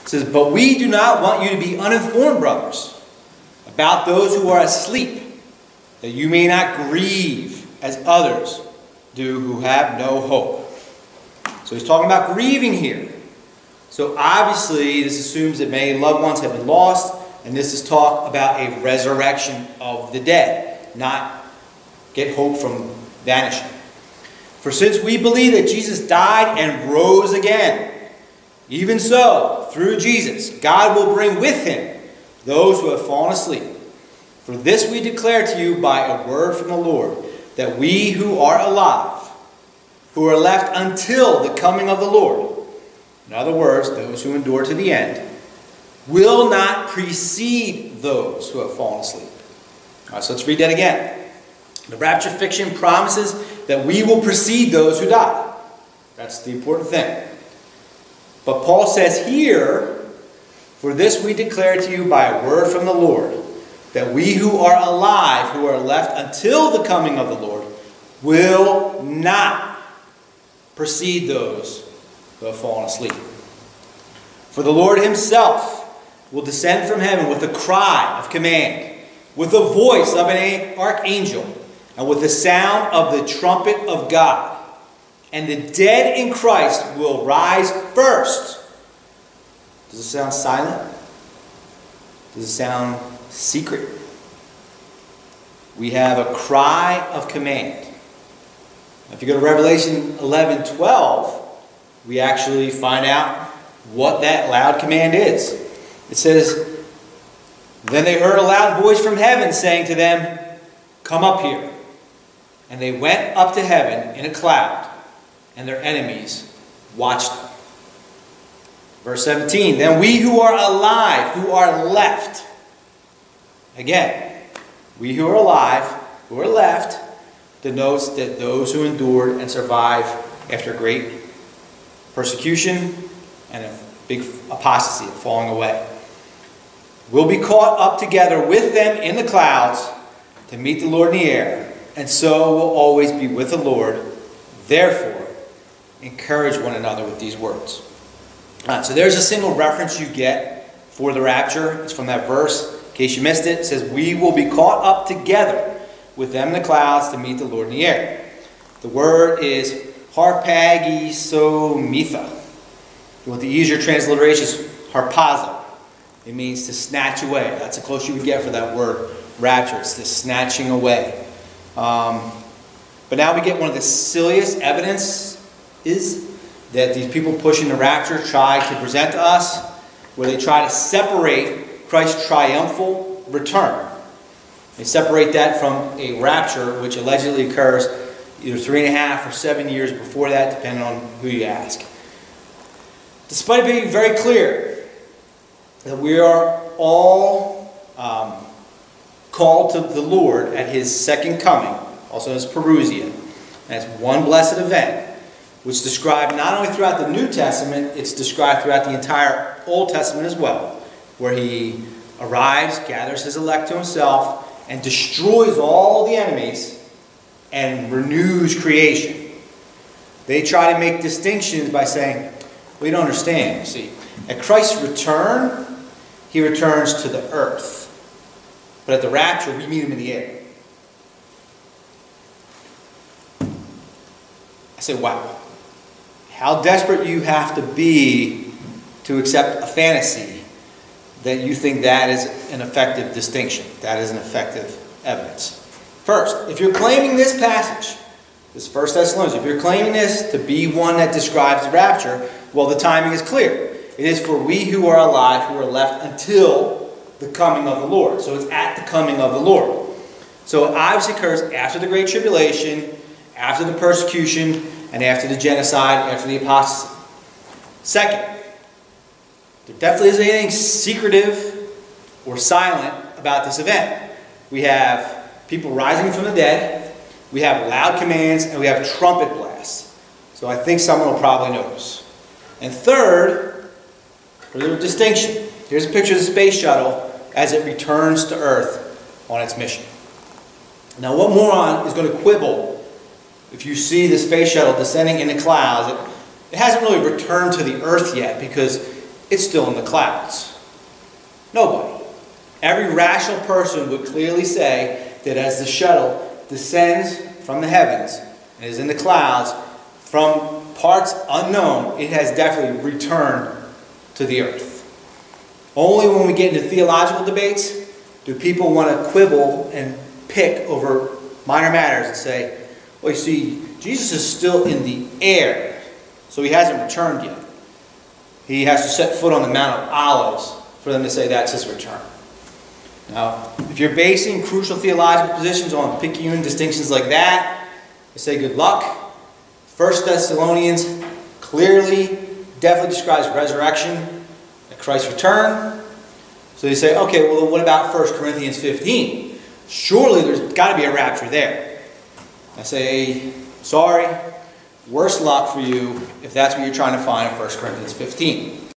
It says, but we do not want you to be uninformed, brothers, about those who are asleep, that you may not grieve as others do who have no hope. So he's talking about grieving here. So obviously this assumes that many loved ones have been lost, and this is talk about a resurrection of the dead, not get hope from vanishing. For since we believe that Jesus died and rose again, even so, through Jesus, God will bring with him those who have fallen asleep. For this we declare to you by a word from the Lord, that we who are alive, who are left until the coming of the Lord, in other words, those who endure to the end, will not precede those who have fallen asleep. All right, so let's read that again. The rapture fiction promises that we will precede those who die. That's the important thing. But Paul says here, for this we declare to you by a word from the Lord, that we who are alive, who are left until the coming of the Lord, will not precede those who have fallen asleep. For the Lord himself will descend from heaven with a cry of command, with the voice of an archangel, and with the sound of the trumpet of God. And the dead in Christ will rise first. Does it sound silent? Does it sound secret? We have a cry of command. If you go to Revelation 11:12, we actually find out what that loud command is. It says, then they heard a loud voice from heaven saying to them, come up here. And they went up to heaven in a cloud, and their enemies watched them. Verse 17, then we who are alive, who are left. Again, we who are alive, who are left, denotes that those who endured and survived after great persecution and a big apostasy, falling away, will be caught up together with them in the clouds to meet the Lord in the air, and so will always be with the Lord. Therefore, encourage one another with these words. So there's a single reference you get for the rapture. It's from that verse. In case you missed it, it says, we will be caught up together with them in the clouds to meet the Lord in the air. The word is harpagisometha. What the easier transliteration is harpazo. It means to snatch away. That's the closest you would get for that word rapture. It's this snatching away. But now we get one of the silliest evidence is that these people pushing the rapture try to present to us, where they try to separate Christ's triumphal return. They separate that from a rapture which allegedly occurs either 3.5 or 7 years before that, depending on who you ask. Despite it being very clear that we are all called to the Lord at his second coming, also known as Parousia. That's one blessed event, which is described not only throughout the New Testament, it's described throughout the entire Old Testament as well, where he arrives, gathers his elect to himself, and destroys all the enemies and renews creation. They try to make distinctions by saying, we don't understand. See, at Christ's return, he returns to the earth. But at the rapture, we meet him in the air. I say, wow. How desperate you have to be to accept a fantasy that you think that is an effective distinction. That is an effective evidence. First, if you're claiming this passage, this 1 Thessalonians, if you're claiming this to be one that describes the rapture, well, the timing is clear. It is for we who are alive, who are left until the coming of the Lord. So it's at the coming of the Lord. So it obviously occurs after the Great Tribulation, after the persecution, and after the genocide, after the apostasy. Second, there definitely isn't anything secretive or silent about this event. We have people rising from the dead, we have loud commands, and we have trumpet blasts. So I think someone will probably notice. And third, further distinction. Here's a picture of the space shuttle as it returns to Earth on its mission. Now, what moron is going to quibble if you see the space shuttle descending in the clouds? It hasn't really returned to the Earth yet, because it's still in the clouds. Nobody. Every rational person would clearly say that as the shuttle descends from the heavens and is in the clouds, from parts unknown, it has definitely returned to the earth. Only when we get into theological debates do people want to quibble and pick over minor matters and say, well, you see, Jesus is still in the air, so he hasn't returned yet. He has to set foot on the Mount of Olives for them to say that's his return. Now, if you're basing crucial theological positions on Picayune distinctions like that, I say good luck. 1 Thessalonians clearly, definitely describes resurrection at Christ's return. So they say, okay, well, then what about 1 Corinthians 15? Surely there's got to be a rapture there. I say, sorry, worse luck for you if that's what you're trying to find in 1 Corinthians 15.